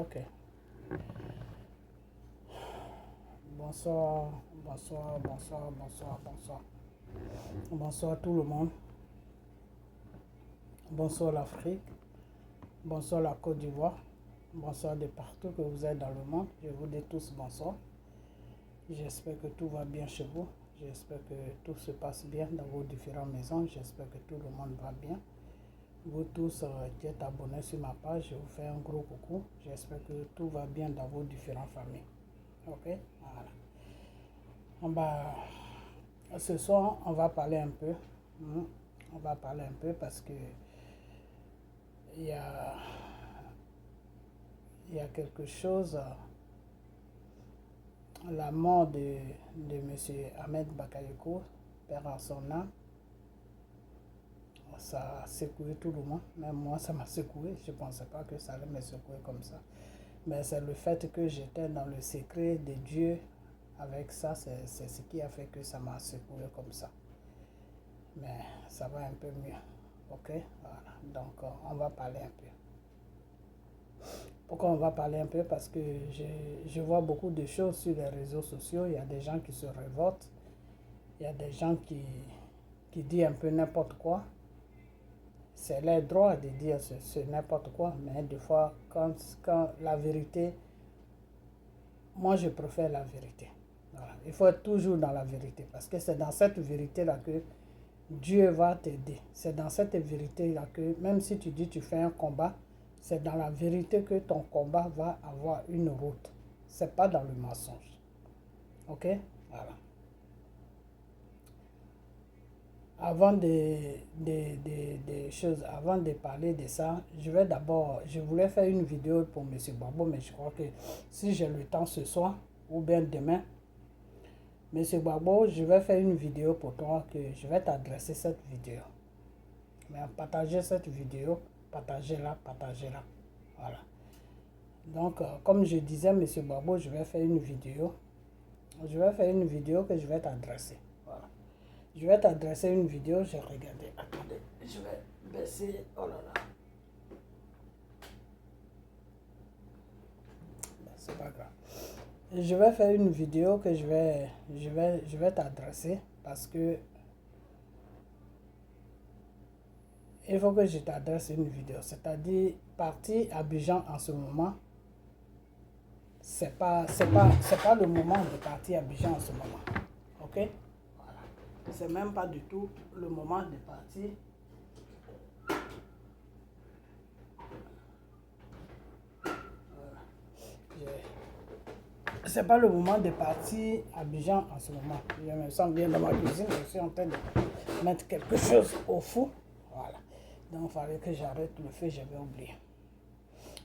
Ok. Bonsoir, bonsoir, bonsoir, bonsoir, bonsoir. Bonsoir tout le monde. Bonsoir l'Afrique. Bonsoir la Côte d'Ivoire. Bonsoir de partout que vous êtes dans le monde. Je vous dis tous bonsoir. J'espère que tout va bien chez vous. J'espère que tout se passe bien dans vos différentes maisons. J'espère que tout le monde va bien. Vous tous qui êtes abonnés sur ma page, je vous fais un gros coucou. J'espère que tout va bien dans vos différentes familles. Ok, voilà. Ce soir, on va parler un peu. On va parler un peu parce que il y a quelque chose. La mort de M. Ahmed Bakayoko, père en son âme, ça a secoué tout le monde. Même moi, ça m'a secoué. Je ne pensais pas que ça allait me secouer comme ça. Mais c'est le fait que j'étais dans le secret de Dieu. Avec ça, c'est ce qui a fait que ça m'a secoué comme ça. Mais ça va un peu mieux. Ok, voilà. Donc, on va parler un peu. Pourquoi on va parler un peu? Parce que je vois beaucoup de choses sur les réseaux sociaux. Il y a des gens qui se révoltent. Il y a des gens qui disent un peu n'importe quoi. C'est leur droit de dire ce n'importe quoi. Mais des fois, quand la vérité, moi je préfère la vérité. Voilà. Il faut être toujours dans la vérité. Parce que c'est dans cette vérité-là que Dieu va t'aider. C'est dans cette vérité-là que même si tu dis que tu fais un combat, c'est dans la vérité que ton combat va avoir une route. Ce n'est pas dans le mensonge. Ok? Voilà. Avant avant de parler de ça, je voulais faire une vidéo pour M. Gbagbo, mais je crois que si j'ai le temps ce soir ou bien demain, M. Gbagbo, je vais faire une vidéo pour toi que je vais t'adresser cette vidéo. Mais partagez cette vidéo, partagez-la, partagez-la. Voilà. Donc, comme je disais, M. Gbagbo, je vais faire une vidéo. Je vais faire une vidéo que je vais t'adresser. Voilà. Je vais t'adresser une vidéo, j'ai regardé. Attendez, je vais baisser. Oh là là. C'est pas grave. Je vais faire une vidéo que je vais t'adresser parce que il faut que je t'adresse une vidéo. C'est-à-dire, partir à Abidjan en ce moment, c'est pas le moment de partir à Abidjan en ce moment. Ok? Voilà. C'est même pas du tout le moment de partir. C'est pas le moment de partir à Abidjan en ce moment. Je me sens bien dans ma cuisine. Je suis en train de mettre quelque chose au four. Voilà. Donc, il fallait que j'arrête le feu. J'avais oublié.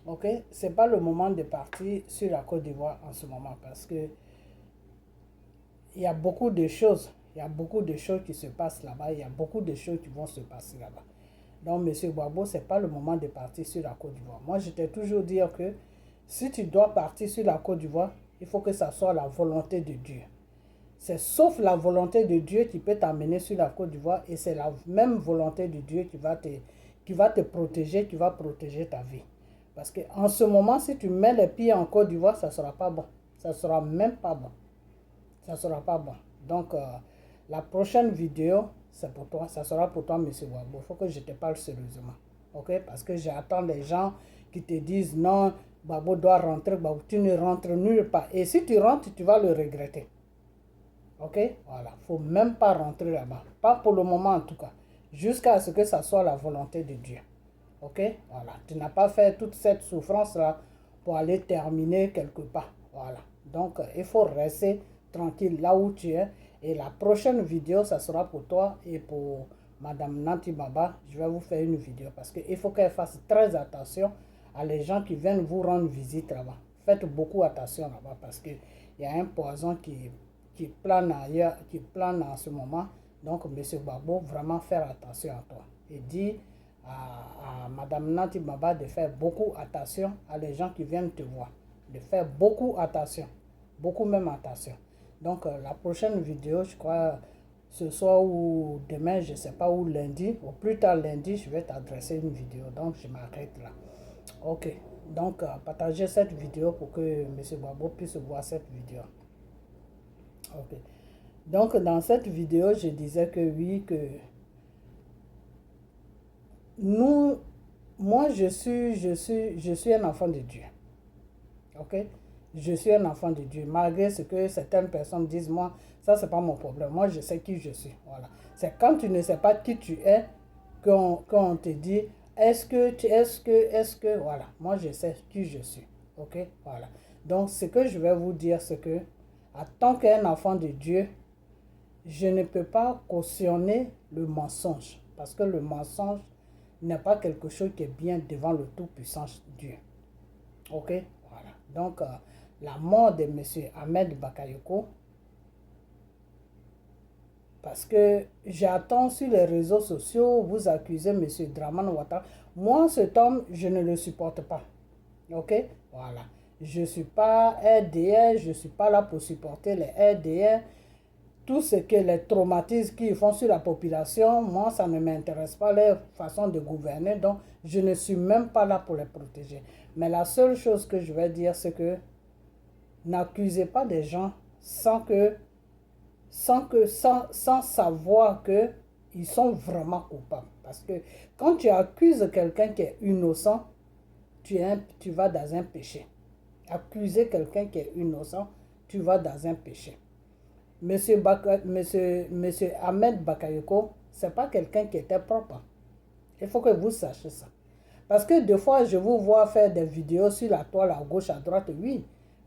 Ok? C'est pas le moment de partir sur la Côte d'Ivoire en ce moment parce que il y a beaucoup de choses. Il y a beaucoup de choses qui se passent là-bas. Il y a beaucoup de choses qui vont se passer là-bas. Donc, M. Gbagbo, ce n'est pas le moment de partir sur la Côte d'Ivoire. Moi, je t'ai toujours dit que si tu dois partir sur la Côte d'Ivoire, il faut que ça soit la volonté de Dieu. C'est sauf la volonté de Dieu qui peut t'amener sur la Côte d'Ivoire et c'est la même volonté de Dieu qui va te protéger, qui va protéger ta vie. Parce qu'en ce moment, si tu mets les pieds en Côte d'Ivoire, ça ne sera pas bon. Ça ne sera même pas bon. Ça ne sera pas bon. Donc, la prochaine vidéo, c'est pour toi. Ça sera pour toi, M. Gbagbo. Il faut que je te parle sérieusement. Ok? Parce que j'attends les gens qui te disent non, Gbagbo doit rentrer. Gbagbo, tu ne rentres nulle part. Et si tu rentres, tu vas le regretter. Ok? Voilà. Il ne faut même pas rentrer là-bas. Pas pour le moment en tout cas. Jusqu'à ce que ça soit la volonté de Dieu. Ok? Voilà. Tu n'as pas fait toute cette souffrance-là pour aller terminer quelque part. Voilà. Donc, il faut rester tranquille là où tu es. Et la prochaine vidéo, ça sera pour toi et pour Madame Nanti Baba. Je vais vous faire une vidéo parce qu'il faut qu'elle fasse très attention à les gens qui viennent vous rendre visite là-bas. Faites beaucoup attention là-bas parce qu'il y a un poison qui plane ailleurs, qui plane en ce moment. Donc, M. Gbagbo, vraiment faire attention à toi. Et dis à Madame Nanti Baba de faire beaucoup attention à les gens qui viennent te voir. De faire beaucoup attention. Beaucoup même attention. Donc, la prochaine vidéo, je crois, ce soir ou demain, je ne sais pas, ou lundi, ou plus tard lundi, je vais t'adresser une vidéo. Donc, je m'arrête là. Ok. Donc, partagez cette vidéo pour que M. Gbagbo puisse voir cette vidéo. Ok. Donc, dans cette vidéo, je disais que oui, que moi, je suis un enfant de Dieu. Ok? Je suis un enfant de Dieu. Malgré ce que certaines personnes disent, moi, ça, c'est pas mon problème. Moi, je sais qui je suis. Voilà. C'est quand tu ne sais pas qui tu es qu'on te dit, est-ce que, voilà. Moi, je sais qui je suis. Ok? Voilà. Donc, ce que je vais vous dire, c'est que, en tant qu'un enfant de Dieu, je ne peux pas cautionner le mensonge. Parce que le mensonge n'est pas quelque chose qui est bien devant le Tout-Puissant Dieu. Ok? Voilà. Donc, la mort de M. Ahmed Bakayoko, parce que j'attends sur les réseaux sociaux, vous accusez M. Dramane Ouattara. Moi, cet homme, je ne le supporte pas. Ok? Voilà. Je ne suis pas RDR, je ne suis pas là pour supporter les RDR. Tout ce que les traumatismes qu'ils font sur la population, moi, ça ne m'intéresse pas, leur façon de gouverner. Donc, je ne suis même pas là pour les protéger. Mais la seule chose que je vais dire, c'est que n'accusez pas des gens sans savoir qu'ils sont vraiment coupables. Parce que quand tu accuses quelqu'un qui est innocent, tu vas dans un péché. Accuser quelqu'un qui est innocent, tu vas dans un péché. Monsieur Ahmed Bakayoko, ce n'est pas quelqu'un qui était propre. Il faut que vous sachiez ça. Parce que des fois, je vous vois faire des vidéos sur la toile à gauche, à droite.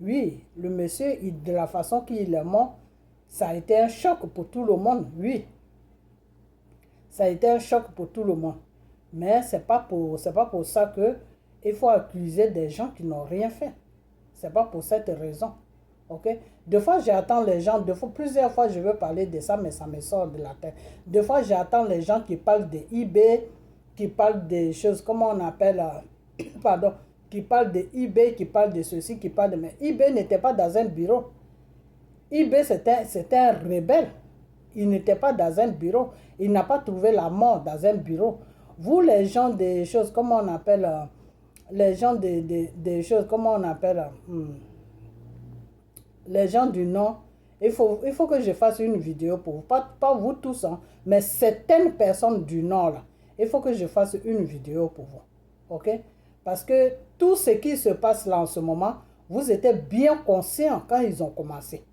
Oui, le monsieur, de la façon qu'il est mort, ça a été un choc pour tout le monde. Oui, ça a été un choc pour tout le monde. Mais ce n'est pas pour ça qu'il faut accuser des gens qui n'ont rien fait. Ce n'est pas pour cette raison. Ok? Des fois, j'attends les gens, plusieurs fois, je veux parler de ça, mais ça me sort de la tête. Des fois, j'attends les gens qui parlent de eBay, qui parlent des choses, comment on appelle, pardon, qui parlent de eBay, qui parlent de ceci, qui parlent de... Mais eBay n'était pas dans un bureau. eBay, c'était un rebelle. Il n'était pas dans un bureau. Il n'a pas trouvé la mort dans un bureau. Vous, les gens des choses, comment on appelle, les gens des choses, comment on appelle... les gens du Nord, il faut que je fasse une vidéo pour vous. Pas vous tous, hein, mais certaines personnes du Nord, là, il faut que je fasse une vidéo pour vous. Ok? Parce que tout ce qui se passe là en ce moment, vous étiez bien conscients quand ils ont commencé.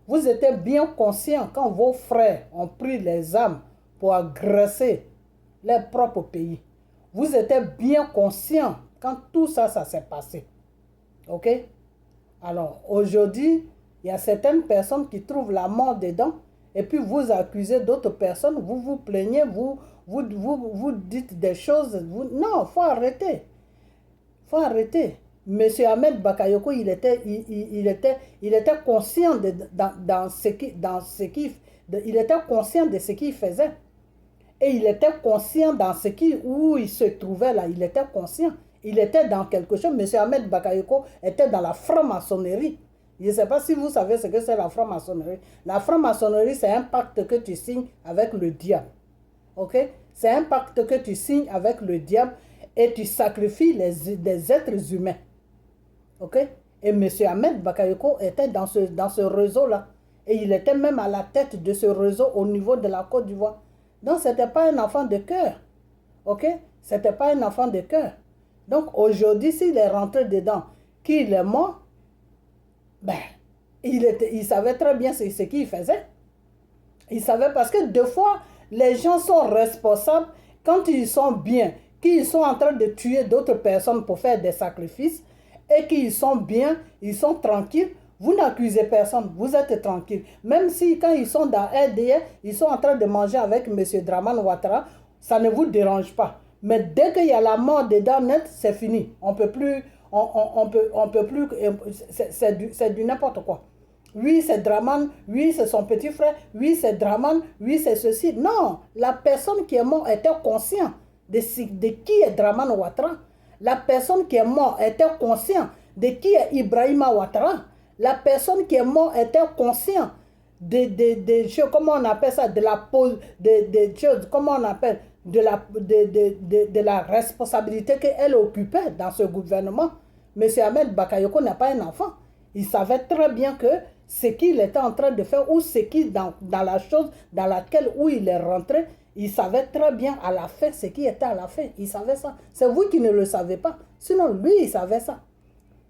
Vous étiez bien conscients quand vos frères ont pris les armes pour agresser leur propre pays. Vous étiez bien conscients quand tout ça s'est passé. Ok? Alors, aujourd'hui, il y a certaines personnes qui trouvent la mort dedans et puis vous accusez d'autres personnes, vous vous plaignez, vous dites des choses. Non, il faut arrêter. Il faut arrêter. Monsieur Ahmed Bakayoko, il était conscient il était conscient de ce qu'il faisait. Et il était conscient où il se trouvait là. Il était conscient. Il était dans quelque chose. Monsieur Ahmed Bakayoko était dans la franc-maçonnerie. Je ne sais pas si vous savez ce que c'est la franc-maçonnerie. La franc-maçonnerie, c'est un pacte que tu signes avec le diable. Ok? C'est un pacte que tu signes avec le diable et tu sacrifies des êtres humains. Ok? Et monsieur Ahmed Bakayoko était dans ce réseau-là. Et il était même à la tête de ce réseau au niveau de la Côte d'Ivoire. Donc, ce n'était pas un enfant de cœur. Ok? Ce n'était pas un enfant de cœur. Donc, aujourd'hui, s'il est rentré dedans, qu'il est mort, ben, il savait très bien ce qu'il faisait. Il savait parce que des fois, les gens sont responsables quand ils sont bien, qu'ils sont en train de tuer d'autres personnes pour faire des sacrifices et qu'ils sont bien, ils sont tranquilles. Vous n'accusez personne, vous êtes tranquille. Même si quand ils sont dans RDR, ils sont en train de manger avec M. Dramane Ouattara, ça ne vous dérange pas. Mais dès qu'il y a la mort dedans net, c'est fini. On peut plus, c'est du n'importe quoi. Oui, c'est Dramane, oui, c'est son petit frère, oui, c'est Dramane, oui, c'est ceci. Non, la personne qui est morte était consciente de qui est Dramane Ouattara. La personne qui est morte était consciente de qui est Ibrahima Ouattara. La personne qui est morte était consciente de choses, comment on appelle ça, de la pose, de choses, comment on appelle, de la responsabilité qu'elle occupait dans ce gouvernement. M. Ahmed Bakayoko n'a pas un enfant. Il savait très bien que ce qu'il était en train de faire ou ce qui dans la chose dans laquelle où il est rentré, il savait très bien à la fin ce qui était à la fin. Il savait ça. C'est vous qui ne le savez pas. Sinon, lui, il savait ça.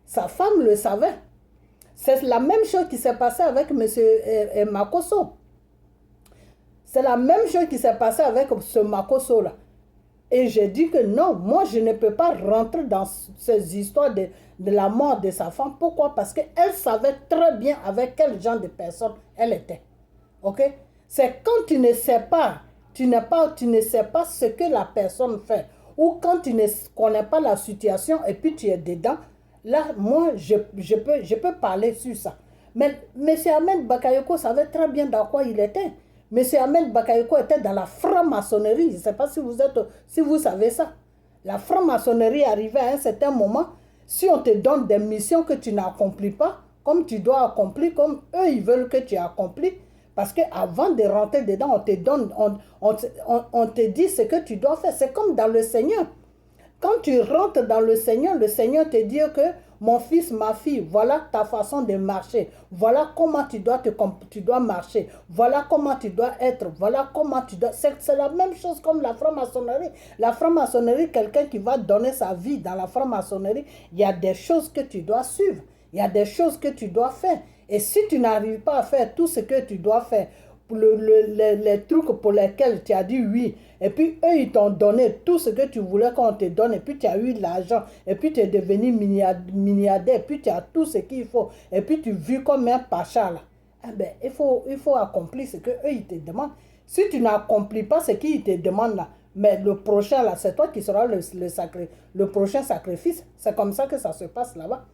Sa femme le savait. C'est la même chose qui s'est passée avec M. Makosso. C'est la même chose qui s'est passée avec ce Makosso-là. Et j'ai dit que non, moi je ne peux pas rentrer dans ces histoires de la mort de sa femme. Pourquoi? Parce qu'elle savait très bien avec quel genre de personne elle était. Ok? C'est quand tu ne sais pas, tu ne sais pas ce que la personne fait, ou quand tu ne connais pas la situation et puis tu es dedans, là, moi, je peux parler sur ça. Mais M. Ahmed Bakayoko savait très bien dans quoi il était. M. Ahmed Bakayoko était dans la franc-maçonnerie. Je ne sais pas si vous savez ça. La franc-maçonnerie arrivait à un certain moment. Si on te donne des missions que tu n'accomplis pas, comme tu dois accomplir, comme eux, ils veulent que tu accomplis, parce qu'avant de rentrer dedans, on te donne, on te dit ce que tu dois faire. C'est comme dans le Seigneur. Quand tu rentres dans le Seigneur te dit que mon fils, ma fille, voilà ta façon de marcher. Voilà comment tu dois marcher. Voilà comment tu dois être. Voilà comment tu dois... C'est la même chose comme la franc-maçonnerie. La franc-maçonnerie, quelqu'un qui va donner sa vie dans la franc-maçonnerie, il y a des choses que tu dois suivre. Il y a des choses que tu dois faire. Et si tu n'arrives pas à faire tout ce que tu dois faire, les trucs pour lesquels tu as dit oui, et puis eux ils t'ont donné tout ce que tu voulais qu'on te donne, et puis tu as eu de l'argent, et puis tu es devenu milliardaire, et puis tu as tout ce qu'il faut, et puis tu vis comme un pacha là. Eh bien, il faut accomplir ce que eux ils te demandent. Si tu n'accomplis pas ce qu'ils te demandent là, mais le prochain là, c'est toi qui seras le prochain sacrifice. C'est comme ça que ça se passe là-bas.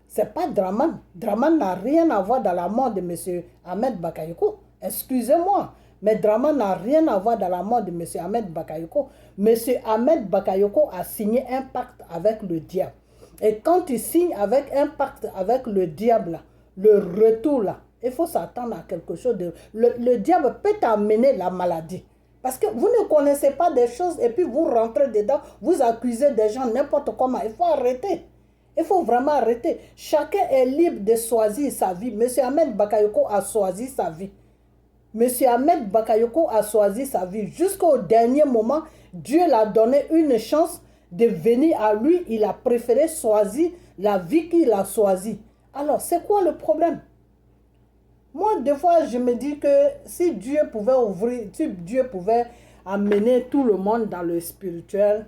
C'est pas Draman. Draman n'a rien à voir dans la mort de M. Ahmed Bakayoko. Excusez-moi, mais Draman n'a rien à voir dans la mort de M. Ahmed Bakayoko. M. Ahmed Bakayoko a signé un pacte avec le diable. Et quand tu signes avec un pacte avec le diable, là, le retour là, il faut s'attendre à quelque chose de... Le diable peut t'amener la maladie. Parce que vous ne connaissez pas des choses et puis vous rentrez dedans, vous accusez des gens n'importe comment. Il faut arrêter. Il faut vraiment arrêter. Chacun est libre de choisir sa vie. M. Ahmed Bakayoko a choisi sa vie. M. Ahmed Bakayoko a choisi sa vie. Jusqu'au dernier moment, Dieu l'a donné une chance de venir à lui. Il a préféré choisir la vie qu'il a choisie. Alors, c'est quoi le problème? Moi, des fois, je me dis que si Dieu pouvait ouvrir, si Dieu pouvait amener tout le monde dans le spirituel,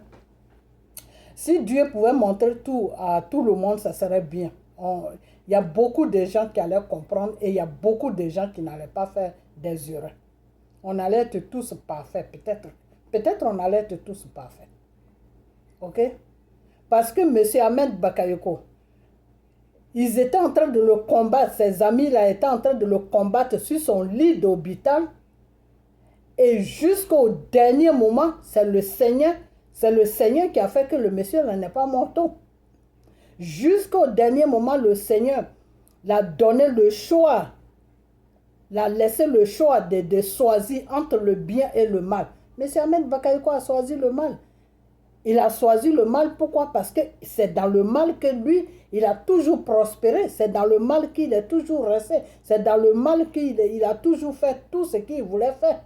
si Dieu pouvait montrer tout à tout le monde, ça serait bien. Il y a beaucoup de gens qui allaient comprendre et il y a beaucoup de gens qui n'allaient pas faire des erreurs. On allait être tous parfaits, peut-être. Peut-être on allait être tous parfaits. Ok? Parce que M. Ahmed Bakayoko, ils étaient en train de le combattre, ses amis-là étaient en train de le combattre sur son lit d'hôpital. Et jusqu'au dernier moment, c'est le Seigneur qui a fait que le monsieur n'est pas mort. Jusqu'au dernier moment, le Seigneur l'a donné le choix, l'a laissé le choix de choisir entre le bien et le mal. M. Ahmed Bakayoko a choisi le mal. Il a choisi le mal, pourquoi? Parce que c'est dans le mal que lui, il a toujours prospéré. C'est dans le mal qu'il est toujours resté. C'est dans le mal qu'il a toujours fait tout ce qu'il voulait faire.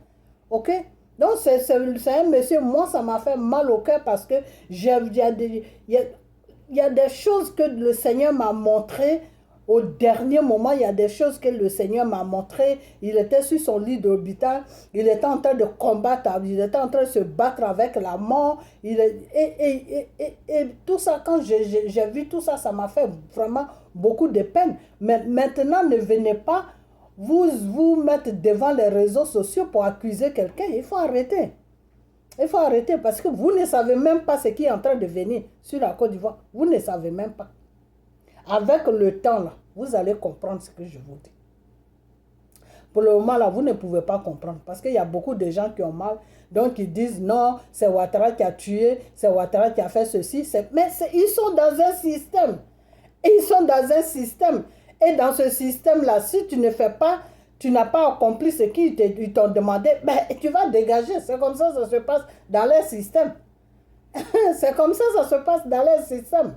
Ok? Donc c'est un monsieur, moi ça m'a fait mal au cœur parce que il y a des choses que le Seigneur m'a montré au dernier moment. Il y a des choses que le Seigneur m'a montré. Il était sur son lit d'hôpital, il était en train de combattre, il était en train de se battre avec la mort. Et tout ça, quand j'ai vu tout ça, ça m'a fait vraiment beaucoup de peine. Mais maintenant, ne venez pas vous mettre devant les réseaux sociaux pour accuser quelqu'un. Il faut arrêter. Il faut arrêter parce que vous ne savez même pas ce qui est en train de venir sur la Côte d'Ivoire. Vous ne savez même pas. Avec le temps, là, vous allez comprendre ce que je vous dis. Pour le moment, là, vous ne pouvez pas comprendre parce qu'il y a beaucoup de gens qui ont mal. Donc, ils disent non, c'est Ouattara qui a tué, c'est Ouattara qui a fait ceci. Mais ils sont dans un système. Ils sont dans un système. Et dans ce système-là, si tu ne fais pas, tu n'as pas accompli ce qu'ils t'ont demandé, ben, tu vas dégager. C'est comme ça que ça se passe dans leur système. C'est comme ça que ça se passe dans leur système.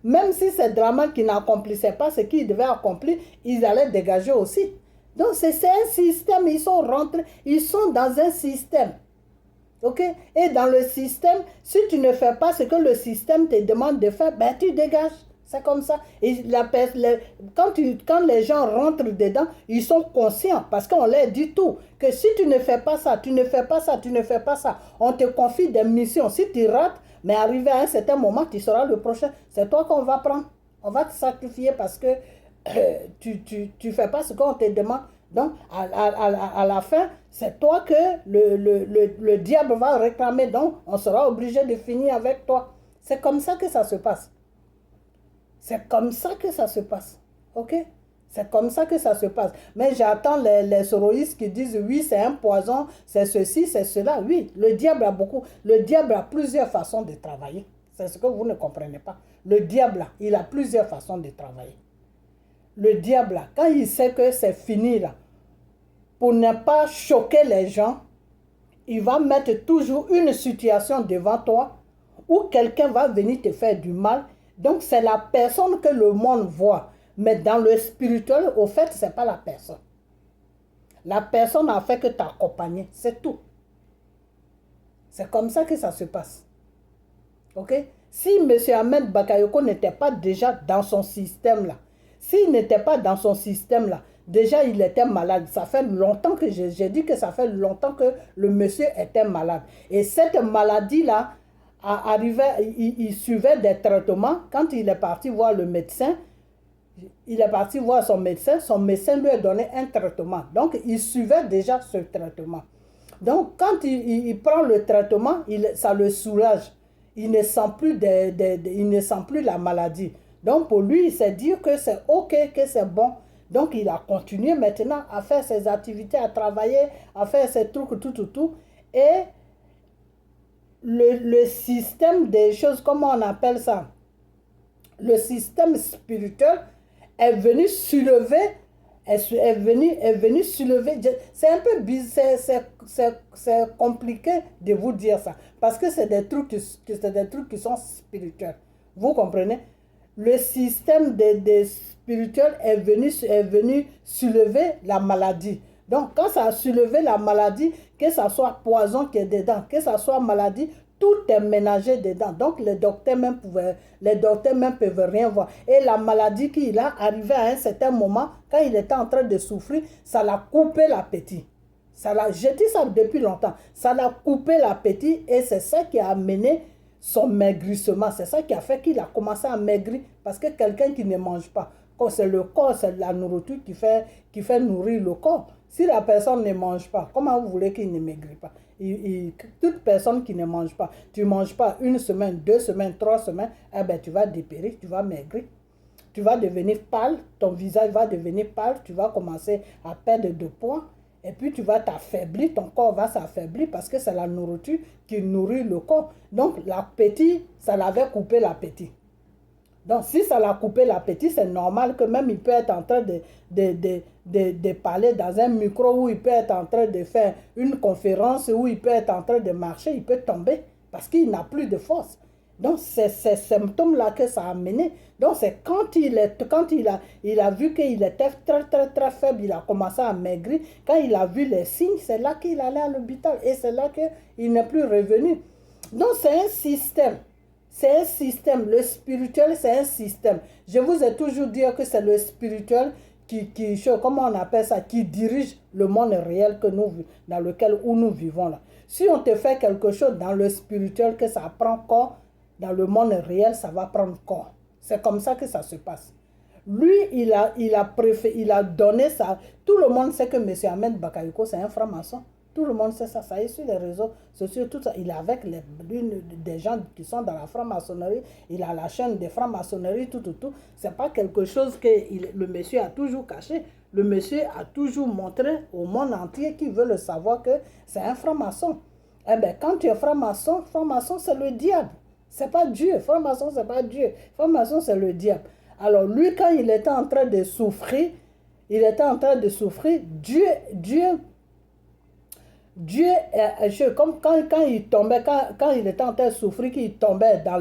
Même si ces Brahmanes qui n'accomplissaient pas ce qu'ils devaient accomplir, ils allaient dégager aussi. Donc c'est un système, ils sont rentrés, ils sont dans un système. Ok? Et dans le système, si tu ne fais pas ce que le système te demande de faire, ben tu dégages. C'est comme ça. Et quand les gens rentrent dedans, ils sont conscients parce qu'on leur dit tout. Que si tu ne fais pas ça, tu ne fais pas ça, tu ne fais pas ça, on te confie des missions. Si tu rates, mais arrivé à un certain moment, tu seras le prochain. C'est toi qu'on va prendre. On va te sacrifier parce que tu fais pas ce qu'on te demande. Donc, à la fin, c'est toi que le diable va réclamer. Donc, on sera obligé de finir avec toi. C'est comme ça que ça se passe. C'est comme ça que ça se passe. Ok? C'est comme ça que ça se passe. Mais j'attends les soroïstes qui disent oui, c'est un poison, c'est ceci, c'est cela. Oui, le diable a plusieurs façons de travailler. C'est ce que vous ne comprenez pas. Le diable, il a plusieurs façons de travailler. Le diable, quand il sait que c'est fini, là, pour ne pas choquer les gens, il va mettre toujours une situation devant toi où quelqu'un va venir te faire du mal. Donc, c'est la personne que le monde voit. Mais dans le spirituel, au fait, ce n'est pas la personne. La personne a fait que t'accompagner, c'est tout. C'est comme ça que ça se passe. Ok? Si M. Ahmed Bakayoko n'était pas déjà dans son système-là, s'il n'était pas dans son système-là, déjà il était malade. Ça fait longtemps que j'ai dit que ça fait longtemps que le monsieur était malade. Et cette maladie-là, il suivait des traitements. Quand il est parti voir le médecin, il est parti voir son médecin lui a donné un traitement. Donc, il suivait déjà ce traitement. Donc, quand il prend le traitement, ça le soulage. Il ne sent plus la maladie. Donc, pour lui, il s'est dit que c'est OK, que c'est bon. Donc, il a continué maintenant à faire ses activités, à travailler, à faire ses trucs, tout. Et le système des choses, comment on appelle ça? Le système spirituel est venu soulever, c'est un peu bizarre, c'est compliqué de vous dire ça, parce que c'est des trucs qui sont spirituels. Vous comprenez? Le système des spirituels est venu soulever la maladie. Donc, quand ça a soulevé la maladie, que ça soit poison qui est dedans, que ça soit maladie, tout est ménagé dedans. Donc, les docteurs même peuvent rien voir. Et la maladie qu'il a arrivé à un certain moment, quand il était en train de souffrir, ça l'a coupé l'appétit. J'ai dit ça depuis longtemps. Ça l'a coupé l'appétit et c'est ça qui a amené son maigrissement. C'est ça qui a fait qu'il a commencé à maigrir. Parce que quelqu'un qui ne mange pas, c'est le corps, c'est la nourriture qui fait nourrir le corps. Si la personne ne mange pas, comment vous voulez qu'il ne maigrit pas? Toute personne qui ne mange pas, tu ne manges pas 1 semaine, 2 semaines, 3 semaines, eh ben, tu vas dépérir, tu vas maigrir. Tu vas devenir pâle, ton visage va devenir pâle, tu vas commencer à perdre de poids. Et puis tu vas t'affaiblir, ton corps va s'affaiblir parce que c'est la nourriture qui nourrit le corps. Donc l'appétit, ça l'avait coupé l'appétit. Donc si ça l'a coupé l'appétit, c'est normal que même il peut être en train de parler dans un micro, ou il peut être en train de faire une conférence, ou il peut être en train de marcher, il peut tomber parce qu'il n'a plus de force. Donc c'est ces symptômes-là que ça a amené. Donc c'est quand il a vu qu'il était très faible, il a commencé à maigrir. Quand il a vu les signes, c'est là qu'il allait à l'hôpital et c'est là qu'il n'est plus revenu. Donc c'est un système. C'est un système. Le spirituel, c'est un système. Je vous ai toujours dit que c'est le spirituel comment on appelle ça, qui dirige le monde réel dans lequel nous vivons là. Si on te fait quelque chose dans le spirituel, que ça prend corps, dans le monde réel, ça va prendre corps. C'est comme ça que ça se passe. Lui, il a donné ça. Tout le monde sait que M. Ahmed Bakayoko, c'est un franc-maçon. Tout le monde sait ça. Ça y est sur les réseaux sociaux, tout ça. Il est avec des gens qui sont dans la franc-maçonnerie. Il a la chaîne des francs-maçonneries, tout. Ce n'est pas quelque chose que le monsieur a toujours caché. Le monsieur a toujours montré au monde entier qui veut le savoir que c'est un franc-maçon. Eh bien, quand tu es franc-maçon, c'est le diable. C'est pas Dieu. Franc-maçon, c'est pas Dieu. Franc-maçon, c'est le diable. Alors, lui, quand il était en train de souffrir, Dieu Dieu, comme quand il tombait, quand il était en train de souffrir, qu'il tombait dans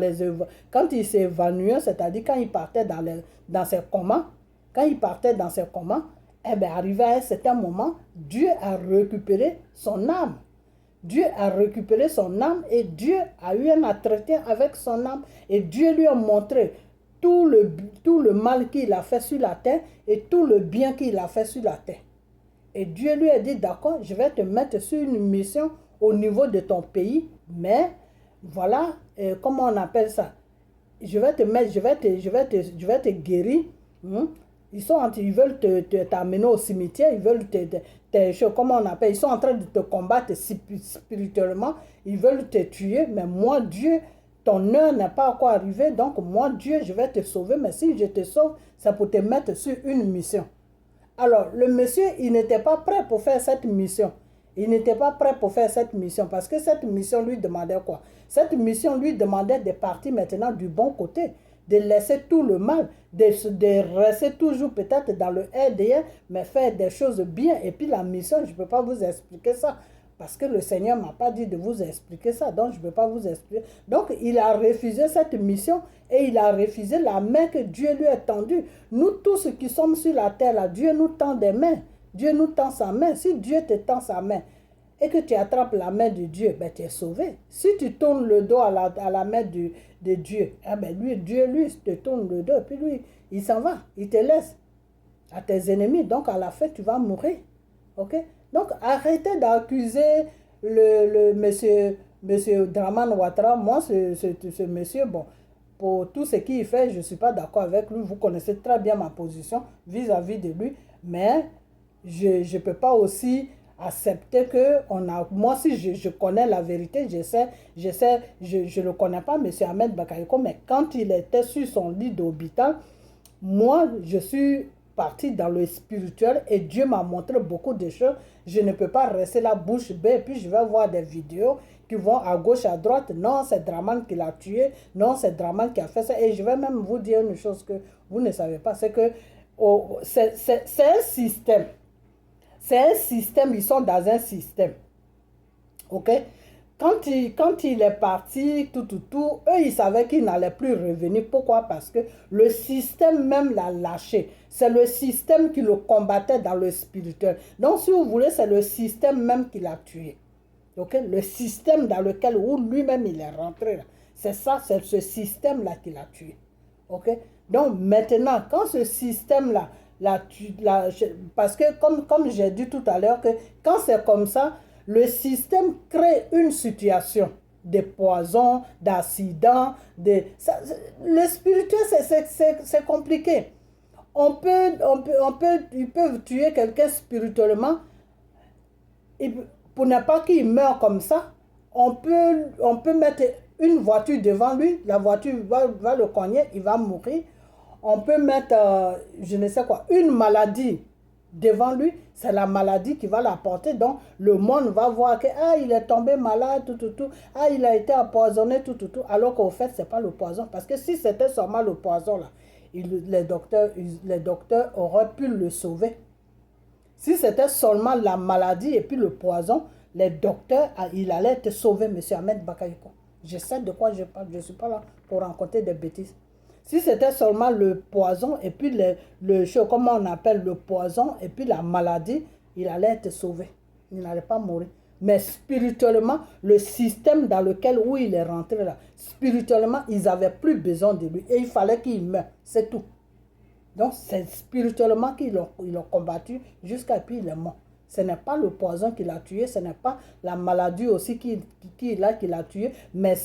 quand il s'évanouissait, c'est-à-dire quand il partait dans ses comas, quand il partait dans ses comas, eh bien, arrivé à un certain moment, Dieu a récupéré son âme. Dieu a récupéré son âme et Dieu a eu un entretien avec son âme et Dieu lui a montré tout le mal qu'il a fait sur la terre et tout le bien qu'il a fait sur la terre. Et Dieu lui a dit, d'accord, je vais te mettre sur une mission au niveau de ton pays, mais voilà, comment on appelle ça? Je vais te mettre, je vais te guérir. Ils veulent t'amener au cimetière, ils veulent comment on appelle, ils sont en train de te combattre spirituellement, ils veulent te tuer, mais moi, Dieu, ton heure n'est pas encore arrivée, donc moi, Dieu, je vais te sauver, mais si je te sauve, c'est pour te mettre sur une mission. Alors, le monsieur, il n'était pas prêt pour faire cette mission. Il n'était pas prêt pour faire cette mission parce que cette mission lui demandait quoi? Cette mission lui demandait de partir maintenant du bon côté, de laisser tout le mal, de rester toujours peut-être dans le RDR, mais faire des choses bien. Et puis la mission, je ne peux pas vous expliquer ça. Parce que le Seigneur ne m'a pas dit de vous expliquer ça, donc je ne peux pas vous expliquer. Donc il a refusé cette mission et il a refusé la main que Dieu lui a tendue. Nous tous qui sommes sur la terre, là, Dieu nous tend des mains. Dieu nous tend sa main. Si Dieu te tend sa main et que tu attrapes la main de Dieu, ben, tu es sauvé. Si tu tournes le dos à la main de Dieu, eh ben, Dieu lui te tourne le dos et puis lui, il s'en va, il te laisse à tes ennemis. Donc à la fin, tu vas mourir. Ok? Donc, arrêtez d'accuser le monsieur Draman Ouattara. Moi, ce monsieur, bon, pour tout ce qu'il fait, je ne suis pas d'accord avec lui. Vous connaissez très bien ma position vis-à-vis de lui. Mais je ne peux pas aussi accepter que moi, si je connais la vérité, je ne le connais pas, monsieur Ahmed Bakayoko, mais quand il était sur son lit d'hôpital, moi, je suis parti dans le spirituel et Dieu m'a montré beaucoup de choses. Je ne peux pas rester la bouche bée et puis je vais voir des vidéos qui vont à gauche, à droite. Non, c'est Draman qui l'a tué. Non, c'est Draman qui a fait ça. Et je vais même vous dire une chose que vous ne savez pas. C'est que c'est un système. C'est un système. Ils sont dans un système. OK? Quand il est parti, eux, ils savaient qu'il n'allait plus revenir. Pourquoi? Parce que le système même l'a lâché. C'est le système qui le combattait dans le spirituel. Donc, si vous voulez, c'est le système même qui l'a tué. Okay? Le système dans lequel lui-même il est rentré. C'est ça, c'est ce système-là qui l'a tué. Okay? Donc, maintenant, quand ce système-là, parce que comme j'ai dit tout à l'heure, que quand c'est comme ça, le système crée une situation de poison, d'accident. Le spirituel, c'est compliqué. Ils peuvent tuer quelqu'un spirituellement. Et pour ne pas qu'il meure comme ça, on peut mettre une voiture devant lui. La voiture va le cogner, il va mourir. On peut mettre, je ne sais quoi, une maladie devant lui, c'est la maladie qui va l'apporter. Donc, le monde va voir que, il est tombé malade, il a été empoisonné, alors qu'au fait, ce n'est pas le poison. Parce que si c'était seulement le poison, là, les docteurs auraient pu le sauver. Si c'était seulement la maladie et puis le poison, les docteurs, il allait te sauver, M. Ahmed Bakayoko. Je sais de quoi je parle, je ne suis pas là pour raconter des bêtises. Si c'était seulement le poison et puis comment on appelle le poison et puis la maladie, il allait être sauvé. Il n'allait pas mourir. Mais spirituellement, le système dans lequel il est rentré là, spirituellement, ils n'avaient plus besoin de lui. Et il fallait qu'il meure. C'est tout. Donc, c'est spirituellement qu'ils l'ont combattu jusqu'à puis il est mort. Ce n'est pas le poison qui l'a tué, ce n'est pas la maladie aussi qui l'a tué, mais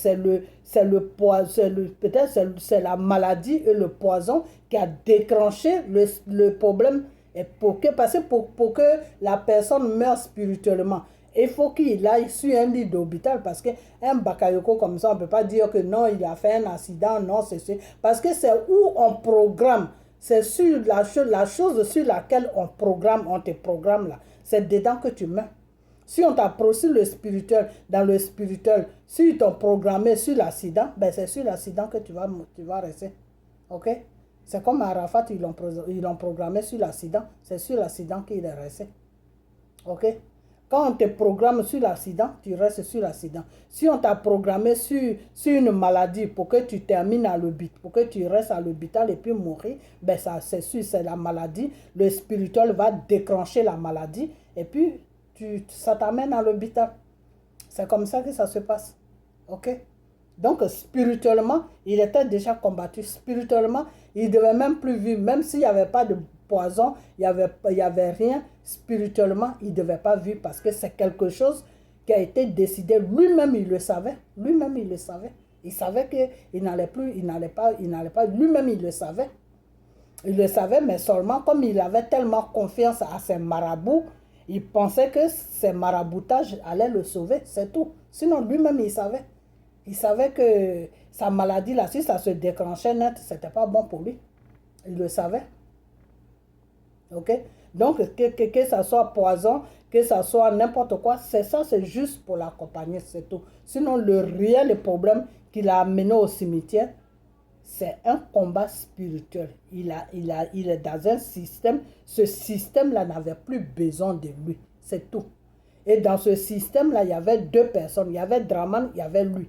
peut-être c'est la maladie et le poison qui a déclenché le problème. Et pour que la personne meure spirituellement, il faut qu'il aille sur un lit d'hôpital parce qu'un Bakayoko comme ça, on ne peut pas dire que non, il a fait un accident, non, c'est parce que c'est où on programme. C'est sur la chose sur laquelle on te programme là. C'est dedans que tu meurs. Si on t'a sur le spirituel, dans le spirituel, si ils t'ont programmé sur l'accident, ben c'est sur l'accident que tu vas rester. Ok? C'est comme Arafat, ils l'ont programmé sur l'accident. C'est sur l'accident qu'il est resté. Ok? Quand on te programme sur l'accident, tu restes sur l'accident. Si on t'a programmé sur une maladie pour que tu termines à l'hôpital, pour que tu restes à l'hôpital et puis mourir, ben ça c'est sûr, c'est la maladie. Le spirituel va déclencher la maladie et puis ça t'amène à l'hôpital. C'est comme ça que ça se passe. Ok? Donc spirituellement, il était déjà combattu. Spirituellement, il ne devait même plus vivre, même s'il n'y avait pas de poison, il n'y avait rien. Spirituellement, il ne devait pas vivre parce que c'est quelque chose qui a été décidé. Lui-même, il le savait. Lui-même, il le savait. Il savait qu'il n'allait plus, il n'allait pas. Lui-même, il le savait. Il le savait, mais seulement comme il avait tellement confiance à ses marabouts, il pensait que ses maraboutages allaient le sauver, c'est tout. Sinon, lui-même, il savait. Il savait que sa maladie, là, si ça se déclenchait net, ce n'était pas bon pour lui. Il le savait. Ok? Donc, que ça soit poison, que ça soit n'importe quoi, c'est ça, c'est juste pour l'accompagner, c'est tout. Sinon, le réel problème qu'il a amené au cimetière, c'est un combat spirituel. Il est dans un système, ce système-là n'avait plus besoin de lui, c'est tout. Et dans ce système-là, il y avait deux personnes, il y avait Draman, il y avait lui.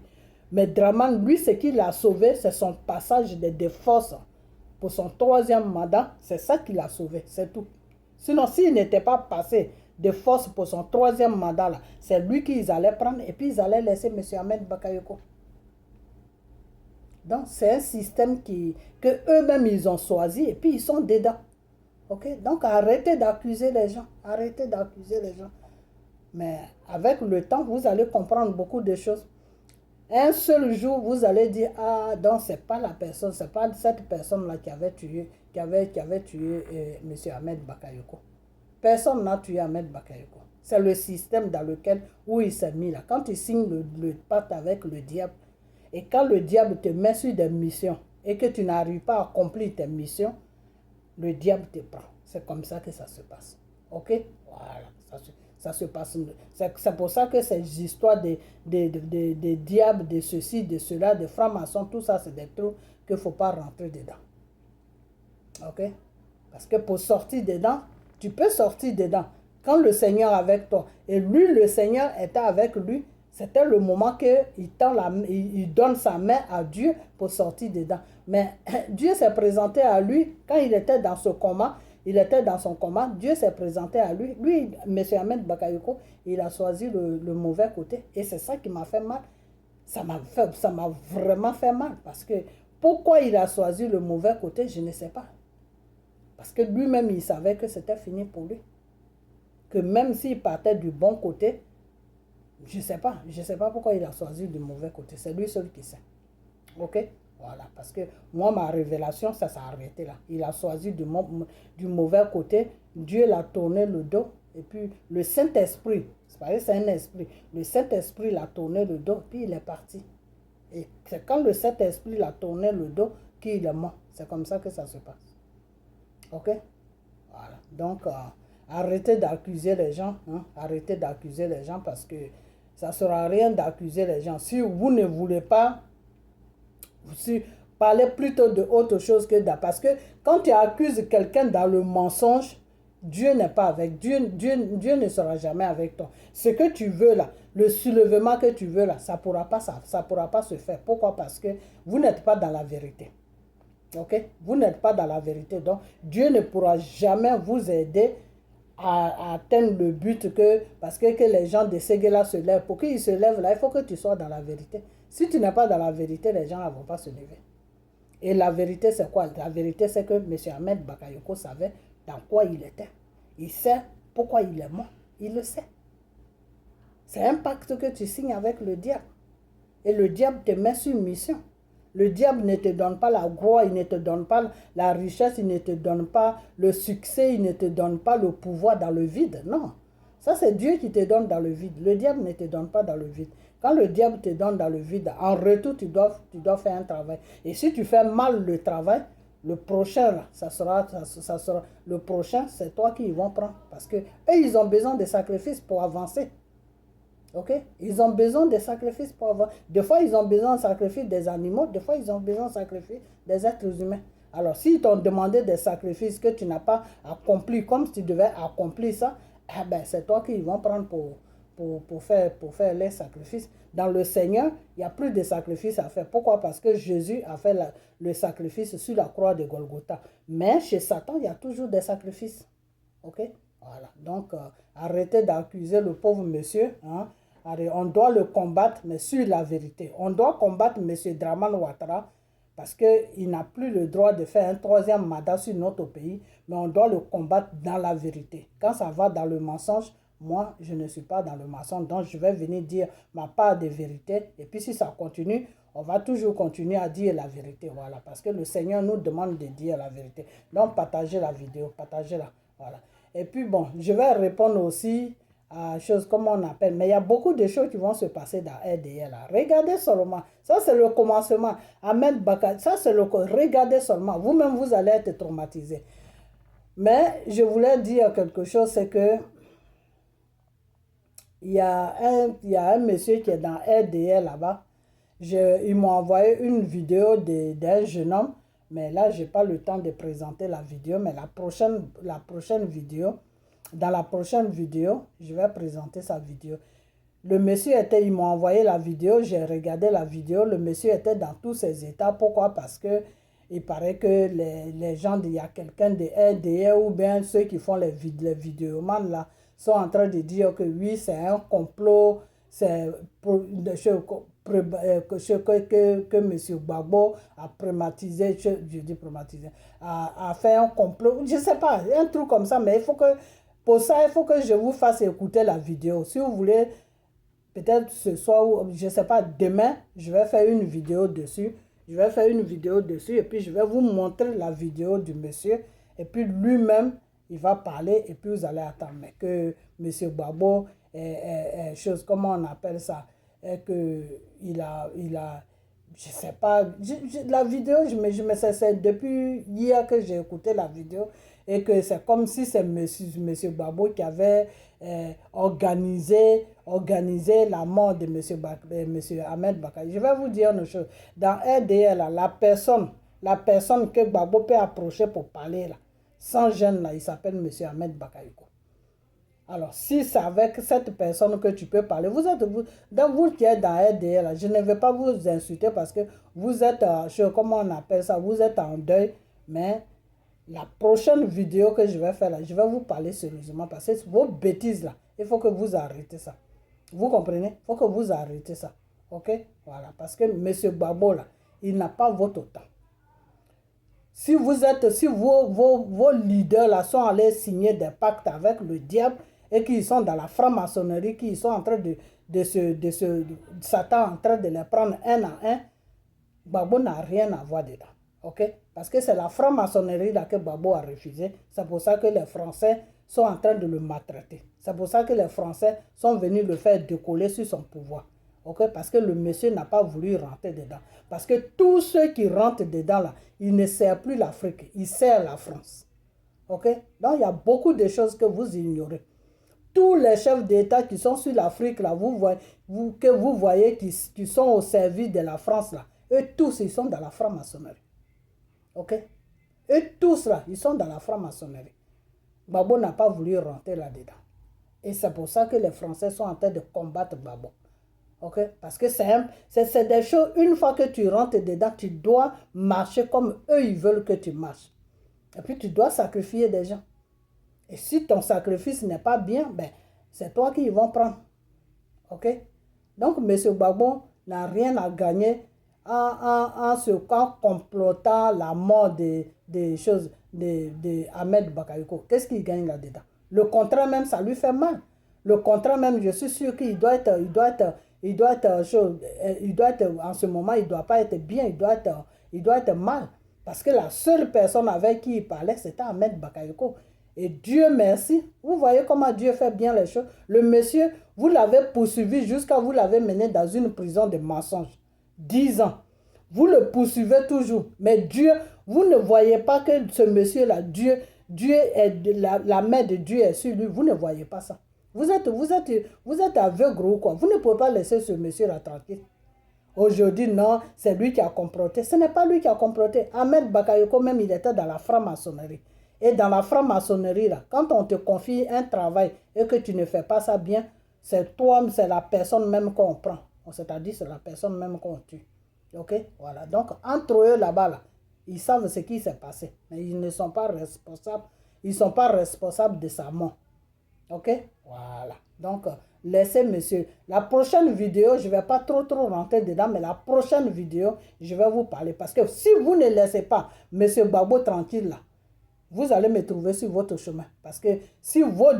Mais Draman, lui, ce qui l'a sauvé, c'est son passage de force pour son troisième mandat, c'est ça qui l'a sauvé, c'est tout. Sinon, s'il n'était pas passé de force pour son troisième mandat, là, c'est lui qu'ils allaient prendre et puis ils allaient laisser M. Ahmed Bakayoko. Donc, c'est un système que eux-mêmes, ils ont choisi et puis ils sont dedans. Ok? Donc, arrêtez d'accuser les gens. Arrêtez d'accuser les gens. Mais avec le temps, vous allez comprendre beaucoup de choses. Un seul jour, vous allez dire, ah, donc c'est pas la personne, c'est pas cette personne-là qui avait tué, M. Ahmed Bakayoko. Personne n'a tué Ahmed Bakayoko. C'est le système dans lequel, où il s'est mis là. Quand il signe le pacte avec le diable, et quand le diable te met sur des missions, et que tu n'arrives pas à accomplir tes missions, le diable te prend. C'est comme ça que ça se passe. Ok? Voilà, ça se passe. C'est pour ça que ces histoires de diables, de ceci, de cela, de francs-maçons, tout ça, c'est des trucs qu'il ne faut pas rentrer dedans. Ok? Parce que pour sortir dedans, tu peux sortir dedans. Quand le Seigneur est avec toi, et lui, le Seigneur était avec lui, c'était le moment qu'il donne sa main à Dieu pour sortir dedans. Mais Dieu s'est présenté à lui quand il était dans ce coma. Il était dans son coma. Dieu s'est présenté à lui. Lui, M. Ahmed Bakayoko, il a choisi le mauvais côté. Et c'est ça qui m'a fait mal. Ça m'a vraiment fait mal. Parce que pourquoi il a choisi le mauvais côté, je ne sais pas. Parce que lui-même, il savait que c'était fini pour lui. Que même s'il partait du bon côté, je ne sais pas. Je ne sais pas pourquoi il a choisi du mauvais côté. C'est lui seul qui sait. Ok? Voilà. Parce que moi, ma révélation, ça s'est arrêté là. Il a choisi du mauvais côté. Dieu l'a tourné le dos. Et puis, le Saint-Esprit, c'est un esprit. Le Saint-Esprit l'a tourné le dos, puis il est parti. Et c'est quand le Saint-Esprit l'a tourné le dos qu'il est mort. C'est comme ça que ça se passe. Ok? Voilà. Donc, arrêtez d'accuser les gens. Hein? Arrêtez d'accuser les gens parce que ça ne sert à rien d'accuser les gens. Si vous ne voulez pas, parlez plutôt de autre chose que d'à. Parce que quand tu accuses quelqu'un dans le mensonge, Dieu n'est pas avec. Dieu ne sera jamais avec toi. Ce que tu veux là, le soulèvement que tu veux là, ça pourra pas se faire. Pourquoi? Parce que vous n'êtes pas dans la vérité. Ok? Vous n'êtes pas dans la vérité. Donc, Dieu ne pourra jamais vous aider à atteindre le but parce que les gens de Séguéla se lèvent. Pour qu'ils se lèvent là, il faut que tu sois dans la vérité. Si tu n'es pas dans la vérité, les gens ne vont pas se lever. Et la vérité, c'est quoi? La vérité, c'est que M. Ahmed Bakayoko savait dans quoi il était. Il sait pourquoi il est mort. Il le sait. C'est un pacte que tu signes avec le diable. Et le diable te met sur une mission. Le diable ne te donne pas la gloire, il ne te donne pas la richesse, il ne te donne pas le succès, il ne te donne pas le pouvoir dans le vide. Non. Ça, c'est Dieu qui te donne dans le vide. Le diable ne te donne pas dans le vide. Quand le diable te donne dans le vide, en retour, tu dois faire un travail. Et si tu fais mal le travail, le prochain, là, ça sera le prochain, c'est toi qui ils vont prendre. Parce que eux, ils ont besoin de sacrifices pour avancer. Ok? Ils ont besoin de sacrifices pour avoir. Des fois, ils ont besoin de sacrifier des animaux. Des fois, ils ont besoin de sacrifier des êtres humains. Alors, s'ils t'ont demandé des sacrifices que tu n'as pas accompli comme si tu devais accomplir ça, ah ben, c'est toi qui vont prendre pour faire les sacrifices. Dans le Seigneur, il n'y a plus de sacrifices à faire. Pourquoi? Parce que Jésus a fait le sacrifice sur la croix de Golgotha. Mais chez Satan, il y a toujours des sacrifices. OK? Voilà. Donc, arrêtez d'accuser le pauvre monsieur. Hein? On doit le combattre, mais sur la vérité. On doit combattre monsieur Draman Ouattara parce qu'il n'a plus le droit de faire un troisième mandat sur notre pays, mais on doit le combattre dans la vérité. Quand ça va dans le mensonge, moi, je ne suis pas dans le mensonge, donc je vais venir dire ma part de vérité. Et puis si ça continue, on va toujours continuer à dire la vérité. Voilà, parce que le Seigneur nous demande de dire la vérité. Donc, partagez la vidéo, partagez-la. Voilà. Et puis bon, je vais répondre aussi à choses comme on appelle, mais il y a beaucoup de choses qui vont se passer dans RDL. Là. Regardez seulement, ça c'est le commencement. Ahmed Bakar, ça c'est le... Regardez seulement, vous-même vous allez être traumatisé. Mais je voulais dire quelque chose, c'est que il y a un monsieur qui est dans RDL là-bas. Ils m'ont envoyé une vidéo d'un jeune homme, mais là, je n'ai pas le temps de présenter la vidéo, mais dans la prochaine vidéo, je vais présenter sa vidéo. Le monsieur ils m'ont envoyé la vidéo, j'ai regardé la vidéo, le monsieur était dans tous ses états. Pourquoi? Parce que il paraît que les gens, il y a quelqu'un de RDL ou bien ceux qui font les vidéomans là, sont en train de dire que oui, c'est un complot, c'est que M. Gbagbo a prématisé, je dis prématisé, a fait un complot, je ne sais pas, un truc comme ça, mais pour ça, il faut que je vous fasse écouter la vidéo. Si vous voulez, peut-être ce soir, ou je ne sais pas, demain, je vais faire une vidéo dessus. Je vais faire une vidéo dessus et puis je vais vous montrer la vidéo du monsieur. Et puis lui-même, il va parler et puis vous allez attendre. Mais que M. Gbagbo, chose, comment on appelle ça, il a, je ne sais pas, la vidéo, c'est depuis hier que j'ai écouté la vidéo et que c'est comme si c'est monsieur Gbagbo qui avait organisé la mort de monsieur Ahmed Bakar. Je vais vous dire une chose. Dans RDL, la personne que Gbagbo peut approcher pour parler, là, sans gêne, là, il s'appelle monsieur Ahmed Bakayoko. Alors, si c'est avec cette personne que tu peux parler, vous qui êtes dans RDL, là, je ne vais pas vous insulter parce que vous êtes, comment on appelle ça, vous êtes en deuil, mais la prochaine vidéo que je vais faire là, je vais vous parler sérieusement parce que vos bêtises là, il faut que vous arrêtez ça. Vous comprenez? Il faut que vous arrêtez ça. Ok? Voilà. Parce que M. Gbagbo là, il n'a pas votre temps. Si vos leaders là sont allés signer des pactes avec le diable et qu'ils sont dans la franc-maçonnerie, qu'ils sont en train Satan en train de les prendre un à un, Gbagbo n'a rien à voir dedans. Ok? Parce que c'est la franc-maçonnerie là que Gbagbo a refusé. C'est pour ça que les Français sont en train de le maltraiter. C'est pour ça que les Français sont venus le faire décoller sur son pouvoir. Okay? Parce que le monsieur n'a pas voulu rentrer dedans. Parce que tous ceux qui rentrent dedans, là, ils ne servent plus l'Afrique, ils servent la France. Okay? Donc, il y a beaucoup de choses que vous ignorez. Tous les chefs d'État qui sont sur l'Afrique, là, que vous voyez qui sont au service de la France, là, eux tous, ils sont dans la franc-maçonnerie. Ok? Eux tous, là, ils sont dans la franc-maçonnerie. Gbagbo n'a pas voulu rentrer là-dedans. Et c'est pour ça que les Français sont en train de combattre Gbagbo. Okay? Parce que c'est des choses, une fois que tu rentres dedans, tu dois marcher comme eux, ils veulent que tu marches. Et puis tu dois sacrifier des gens. Et si ton sacrifice n'est pas bien, ben, c'est toi qui vont prendre. Ok? Donc, M. Gbagbo n'a rien à gagner en complotant la mort des choses de Ahmed Bakayoko. Qu'est-ce qu'il gagne là-dedans? Le contrat même, ça lui fait mal. Le contrat même, je suis sûr qu'il doit être, en ce moment, il ne doit pas être bien, il doit être mal. Parce que la seule personne avec qui il parlait, c'était Ahmed Bakayoko. Et Dieu merci, vous voyez comment Dieu fait bien les choses. Le monsieur, vous l'avez poursuivi jusqu'à vous l'avez mené dans une prison de mensonges. 10 ans. Vous le poursuivez toujours. Mais Dieu, vous ne voyez pas que ce monsieur-là, Dieu la main de Dieu est sur lui. Vous ne voyez pas ça. Vous êtes aveugle ou quoi? Vous ne pouvez pas laisser ce monsieur-là tranquille. Aujourd'hui, non, c'est lui qui a comploté. Ce n'est pas lui qui a comploté. Ahmed Bakayoko même, il était dans la franc-maçonnerie. Et dans la franc-maçonnerie, là, quand on te confie un travail et que tu ne fais pas ça bien, c'est toi, c'est la personne même qu'on prend. C'est-à-dire, c'est la personne même qu'on tue. Ok? Voilà. Donc, entre eux là-bas, là, ils savent ce qui s'est passé. Mais ils ne sont pas responsables. Ils ne sont pas responsables de sa mort. Ok? Voilà. Donc, laissez monsieur. La prochaine vidéo, je ne vais pas trop rentrer dedans, mais la prochaine vidéo, je vais vous parler. Parce que si vous ne laissez pas monsieur Gbagbo tranquille là, vous allez me trouver sur votre chemin. Parce que si vos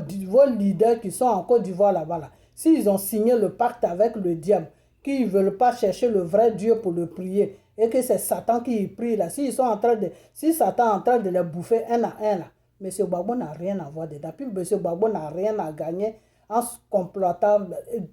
leaders qui sont en Côte d'Ivoire là-bas, là, s'ils ont signé le pacte avec le diable, qu'ils ne veulent pas chercher le vrai Dieu pour le prier, et que c'est Satan qui y prie là, si Satan est en train de les bouffer un à un là, M. Gbagbo n'a rien à voir dedans. Puis M. Gbagbo n'a rien à gagner en se complotant.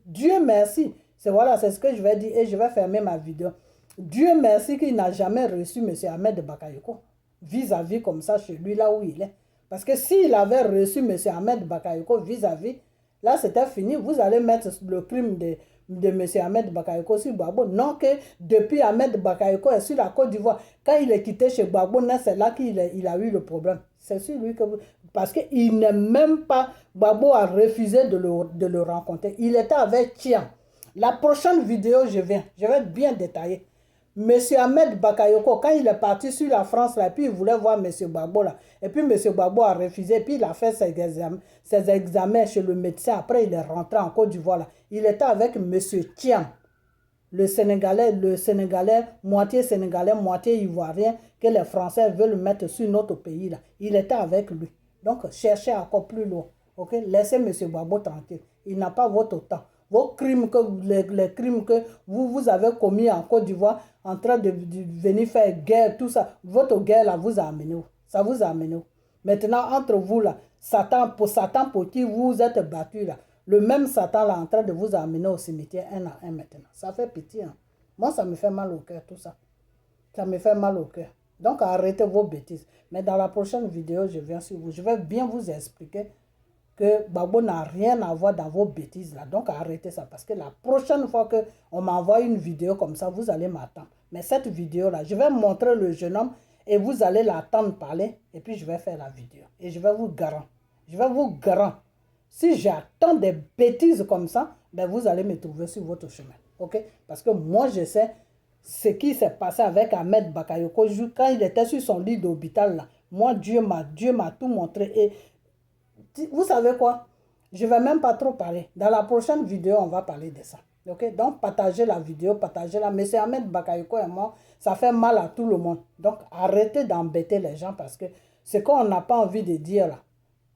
Dieu merci. Voilà, c'est ce que je vais dire et je vais fermer ma vidéo. Dieu merci qu'il n'a jamais reçu M. Ahmed Bakayoko vis-à-vis comme ça chez lui là où il est. Parce que s'il avait reçu M. Ahmed Bakayoko vis-à-vis, là c'était fini. Vous allez mettre le crime de M. Ahmed Bakayoko sur Gbagbo. Non que depuis Ahmed Bakayoko est sur la Côte d'Ivoire, quand il est quitté chez Gbagbo, c'est là qu'il a eu le problème. C'est sur lui que vous... Parce qu'il n'est même pas... Gbagbo a refusé de le rencontrer. Il était avec Tian. La prochaine vidéo, je vais bien détailler. Monsieur Ahmed Bakayoko, quand il est parti sur la France, là, puis il voulait voir Monsieur Gbagbo, là, et puis Monsieur Gbagbo a refusé, puis il a fait ses examens chez le médecin, après il est rentré en Côte d'Ivoire, là. Il était avec Monsieur Thiam, le Sénégalais, moitié ivoirien, que les Français veulent mettre sur notre pays, là. Il était avec lui. Donc, cherchez encore plus loin, ok? Laissez Monsieur Gbagbo tranquille, il n'a pas votre temps. Vos crimes, les crimes que vous avez commis en Côte d'Ivoire, en train de venir faire guerre, tout ça, votre guerre là vous a amené où? Ça vous a amené où? Maintenant, entre vous là, Satan pour qui vous êtes battu là, le même Satan là en train de vous amener au cimetière un à un maintenant. Ça fait pitié. Hein? Moi, ça me fait mal au cœur tout ça. Ça me fait mal au cœur. Donc, arrêtez vos bêtises. Mais dans la prochaine vidéo, je viens sur vous. Je vais bien vous expliquer que Gbagbo n'a rien à voir dans vos bêtises là. Donc arrêtez ça parce que la prochaine fois qu'on m'envoie une vidéo comme ça, vous allez m'attendre. Mais cette vidéo là, je vais montrer le jeune homme et vous allez l'attendre parler et puis je vais faire la vidéo. Et je vais vous garantir. Si j'attends des bêtises comme ça, ben vous allez me trouver sur votre chemin. Ok? Parce que moi je sais ce qui s'est passé avec Ahmed Bakayoko quand il était sur son lit d'hôpital là. Moi Dieu m'a tout montré et vous savez quoi? Je ne vais même pas trop parler. Dans la prochaine vidéo, on va parler de ça. Ok? Donc, partagez la vidéo, partagez-la. Mais Ahmed Bakayoko et moi, ça fait mal à tout le monde. Donc, arrêtez d'embêter les gens parce que ce qu'on n'a pas envie de dire là,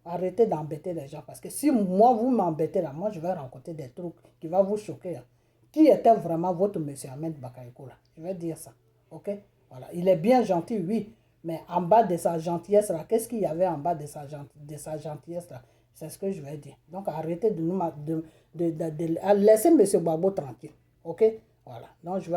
arrêtez d'embêter les gens. Parce que si moi, vous m'embêtez là, moi, je vais rencontrer des trucs qui vont vous choquer. Hein. Qui était vraiment votre monsieur Ahmed Bakayoko là? Je vais dire ça. Ok? Voilà. Il est bien gentil, oui. Mais en bas de sa gentillesse, là, qu'est-ce qu'il y avait en bas de sa gentillesse, là? C'est ce que je vais dire. Donc, arrêtez de laisser M. Gbagbo tranquille. OK? Voilà. Donc, je vais